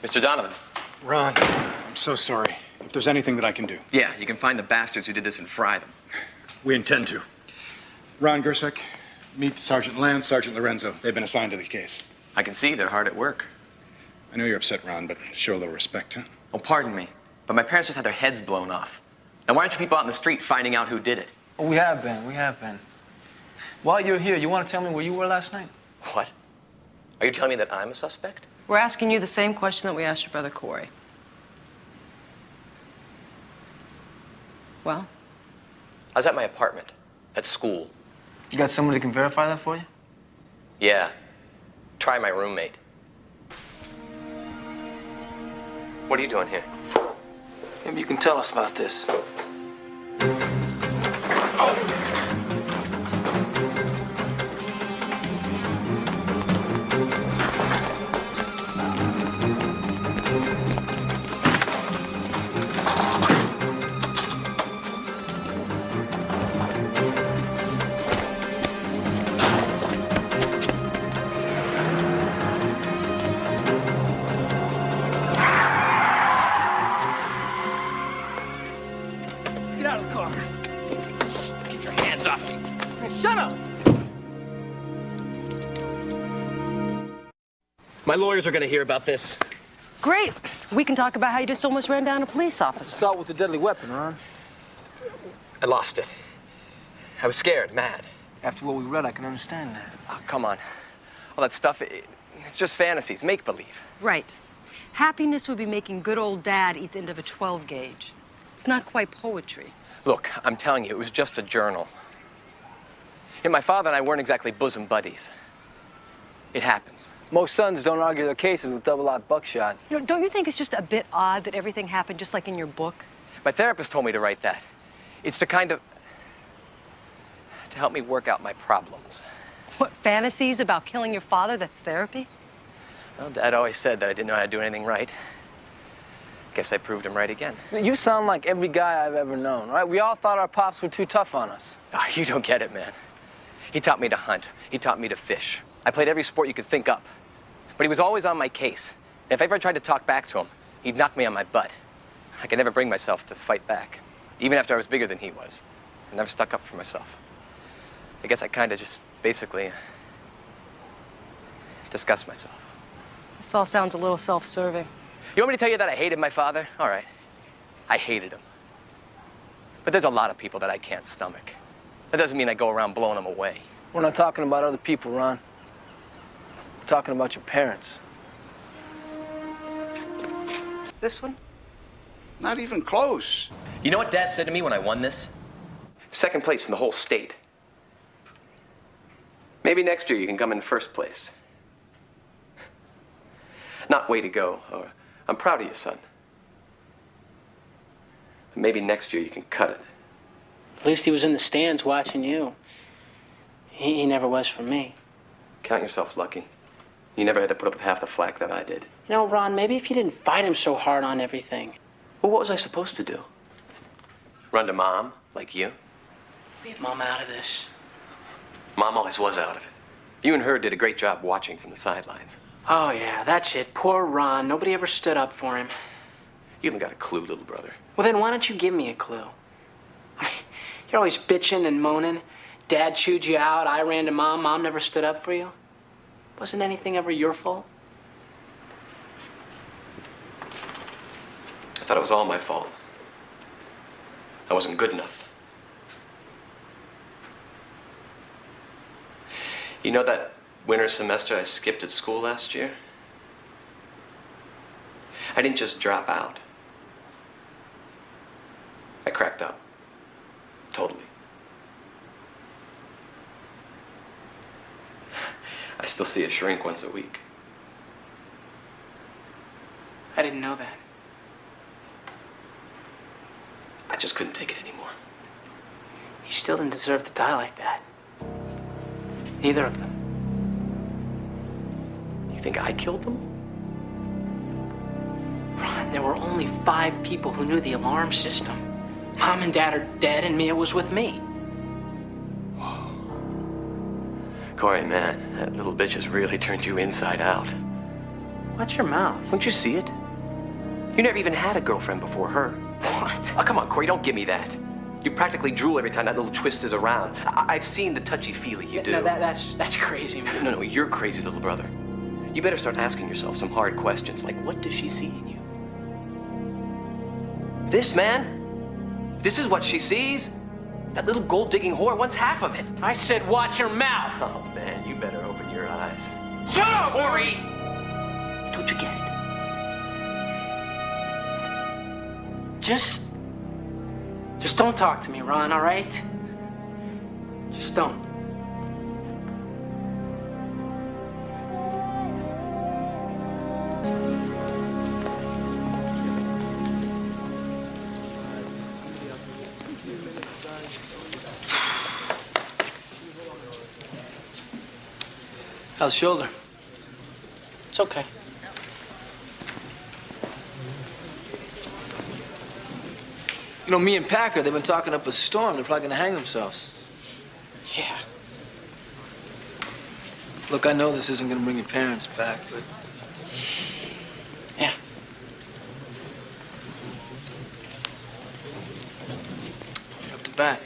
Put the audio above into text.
Mr. Donovan. Ron, I'm so sorry. If there's anything that I can do. Yeah, you can find the bastards who did this and fry them. We intend to. Ron Gersek, meet Sergeant Lance, Sergeant Lorenzo. They've been assigned to the case. I can see they're hard at work. I know you're upset, Ron, but show a little respect, huh? Oh, pardon me, but my parents just had their heads blown off. Now, why aren't you people out in the street finding out who did it? Oh, we have been. While you're here, you want to tell me where you were last night? What? Are you telling me that I'm a suspect? We're asking you the same question that we asked your brother Corey. Well? I was at my apartment, at school. You got someone who can verify that for you? Yeah. Try my roommate. What are you doing here? Maybe you can tell us about this. Get out of the car. Get your hands off me. Hey, shut up! My lawyers are going to hear about this. Great. We can talk about how you just almost ran down a police officer. Assault with a deadly weapon, Ron. I lost it. I was scared, mad. After what we read, I can understand that. Oh, come on. All that stuff, it's just fantasies, make-believe. Right. Happiness would be making good old Dad eat the end of a 12 gauge. It's not quite poetry. Look, I'm telling you, it was just a journal. And my father and I weren't exactly bosom buddies. It happens. Most sons don't argue their cases with double-aught buckshot. You know, don't you think it's just a bit odd that everything happened just like in your book? My therapist told me to write that. It's to help me work out my problems. What, fantasies about killing your father? That's therapy? Well, Dad always said that I didn't know how to do anything right. Guess I proved him right again. You sound like every guy I've ever known, right? We all thought our pops were too tough on us. Oh, you don't get it, man. He taught me to hunt. He taught me to fish. I played every sport you could think up. But he was always on my case. And if I ever tried to talk back to him, he'd knock me on my butt. I could never bring myself to fight back. Even after I was bigger than he was. I never stuck up for myself. I guess I kind of just basically disgust myself. This all sounds a little self-serving. You want me to tell you that I hated my father? All right. I hated him. But there's a lot of people that I can't stomach. That doesn't mean I go around blowing them away. We're not talking about other people, Ron. We're talking about your parents. This one? Not even close. You know what Dad said to me when I won this? Second place in the whole state. Maybe next year you can come in first place. Not way to go, or I'm proud of you, son. But maybe next year you can cut it. At least he was in the stands watching you. He never was for me. Count yourself lucky. You never had to put up with half the flack that I did. You know, Ron, maybe if you didn't fight him so hard on everything. Well, what was I supposed to do? Run to Mom, like you? Leave Mom out of this. Mom always was out of it. You and her did a great job watching from the sidelines. Oh, yeah, that's it. Poor Ron. Nobody ever stood up for him. You haven't got a clue, little brother. Well, then why don't you give me a clue? You're always bitching and moaning. Dad chewed you out. I ran to Mom. Mom never stood up for you. Wasn't anything ever your fault? I thought it was all my fault. I wasn't good enough. You know that winter semester I skipped at school last year? I didn't just drop out. I cracked up. Totally. I still see a shrink once a week. I didn't know that. I just couldn't take it anymore. You still didn't deserve to die like that. Neither of them. You think I killed them? Ron, there were only 5 people who knew the alarm system. Mom and Dad are dead, and Mia was with me. Corey, man, that little bitch has really turned you inside out. Watch your mouth. Don't you see it? You never even had a girlfriend before her. What? Oh, come on, Corey, don't give me that. You practically drool every time that little twist is around. I've seen the touchy-feely you do. No, that's crazy, man. No, you're crazy, little brother. You better start asking yourself some hard questions, like what does she see in you? This, man, this is what she sees. That little gold-digging whore wants half of it. I said watch your mouth. Oh, man, you better open your eyes. Shut up! Corey! Don't you get it? Just don't talk to me, Ron, all right? Just don't. How's the shoulder? It's okay. You know, me and Packer, they've been talking up a storm. They're probably gonna hang themselves. Yeah. Look, I know this isn't gonna bring your parents back, but Yeah. you're up to bat.